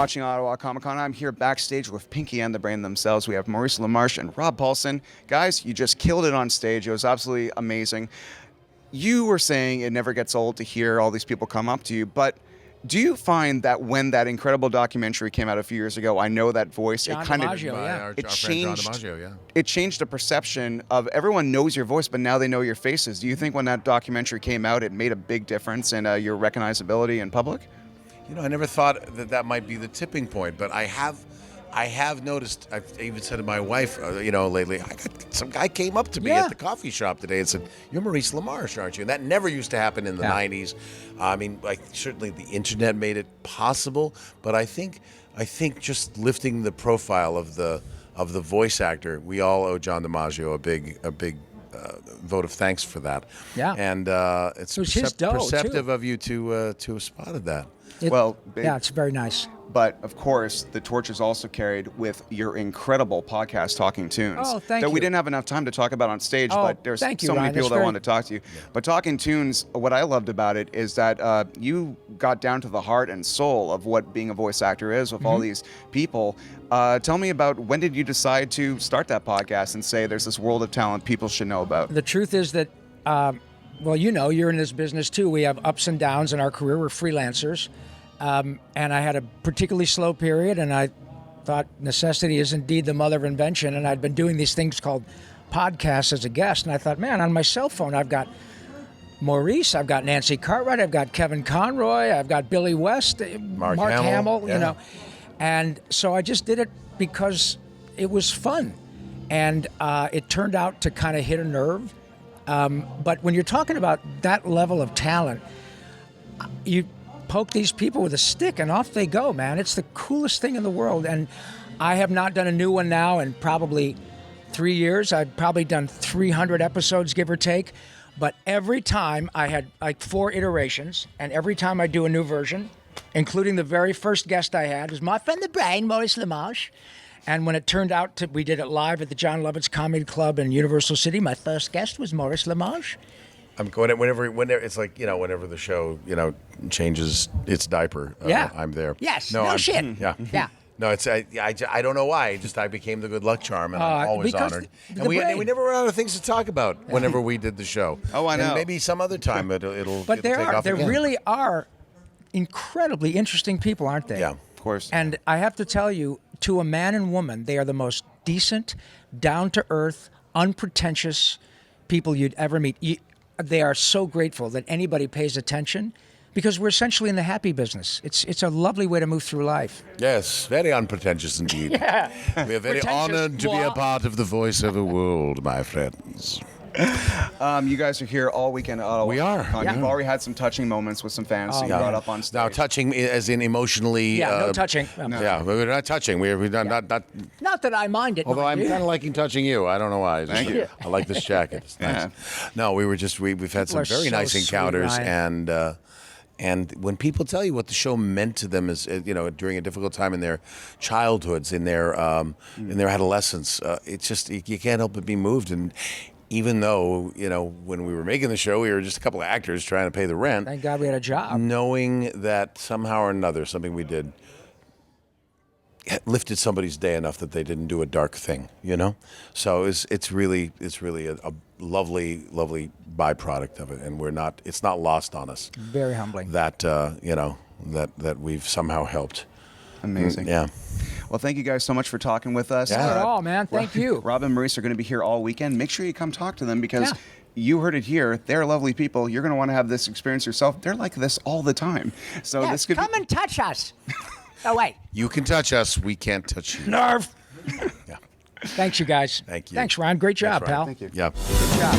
watching Ottawa Comiccon. I'm here backstage with Pinky and the Brain themselves. We have Maurice LaMarche and Rob Paulsen. Guys, you just killed it on stage. It was absolutely amazing. You were saying it never gets old to hear all these people come up to you, but do you find that when that incredible documentary came out a few years ago, I Know That Voice, John it kind of DiMaggio, it changed. John DiMaggio, yeah. It changed the perception of everyone knows your voice, but now they know your faces. Do you think when that documentary came out, it made a big difference in your recognizability in public? You know, I never thought that might be the tipping point, but I have noticed. I've even said to my wife, lately, some guy came up to me at the coffee shop today and said, "You're Maurice LaMarche, aren't you?" And that never used to happen in the '90s. I mean, certainly the internet made it possible, but I think just lifting the profile of the voice actor, we all owe John DiMaggio a big vote of thanks for that. Yeah, and it's his dough, perceptive too. of you to have spotted that. It's very nice. But, of course, the torch is also carried with your incredible podcast, Talking Tunes. Oh, thank you. That we didn't have enough time to talk about on stage, but there's so many people that want to talk to you. Yeah. But Talking Tunes, what I loved about it is that you got down to the heart and soul of what being a voice actor is with all these people. Tell me about, when did you decide to start that podcast and say there's this world of talent people should know about? The truth is that, you're in this business too. We have ups and downs in our career. We're freelancers. And I had a particularly slow period, and I thought necessity is indeed the mother of invention. And I'd been doing these things called podcasts as a guest, and I thought, man, on my cell phone, I've got Maurice, I've got Nancy Cartwright, I've got Kevin Conroy, I've got Billy West, Mark Hamill, And so I just did it because it was fun. And it turned out to kind of hit a nerve. But when you're talking about that level of talent, you poke these people with a stick and off they go, man. It's the coolest thing in the world. And I have not done a new one now in probably 3 years. I've probably done 300 episodes, give or take. But every time I had like 4 iterations, and every time I do a new version, including the very first guest I had was my friend the Brain, Maurice LaMarche. And when it turned out we did it live at the John Lovitz Comedy Club in Universal City, my first guest was Maurice LaMarche. I'm going whenever it's like, whenever the show changes its diaper, I'm there. Yes, no shit. Yeah. No, it's I don't know why. I became the good luck charm, and I'm always honored. And we never run out of things to talk about whenever we did the show. Oh, I know. And maybe some other time it'll But take off there again. really are incredibly interesting people, aren't they? Yeah, of course. And I have to tell you, to a man and woman, they are the most decent, down-to-earth, unpretentious people you'd ever meet. They are so grateful that anybody pays attention, because we're essentially in the happy business. It's a lovely way to move through life. Yes, very unpretentious indeed. Yeah. We are very honored to be a part of the voiceover world, my friends. You guys are here all weekend at Ottawa. We are. Yeah. You've already had some touching moments with some fans you brought up on stage. Now, touching as in emotionally. No touching. No. Yeah, we're not touching. We're not. Not that I mind it. Although I'm kind of liking touching you. I don't know why. Thank you. I like this jacket. It's nice. No, we've had some very nice encounters, and when people tell you what the show meant to them is, during a difficult time in their childhoods, in their adolescence, it's just you can't help but be moved. And even though, when we were making the show, we were just a couple of actors trying to pay the rent. Thank God we had a job. Knowing that somehow or another, something we did lifted somebody's day enough that they didn't do a dark thing, So it's really a lovely, lovely byproduct of it, and it's not lost on us. Very humbling. That that we've somehow helped. Amazing. Yeah. Well, thank you guys so much for talking with us. Not at all, man. Thank you. Rob and Maurice are going to be here all weekend. Make sure you come talk to them, because you heard it here. They're lovely people. You're going to want to have this experience yourself. They're like this all the time. So this could come and touch us. Oh, wait. You can touch us. We can't touch you. Nerve. Yeah. Thanks, you guys. Thank you. Thanks, Ron. Great job, Thanks, Ron. pal. Thank you. Yeah. Good job.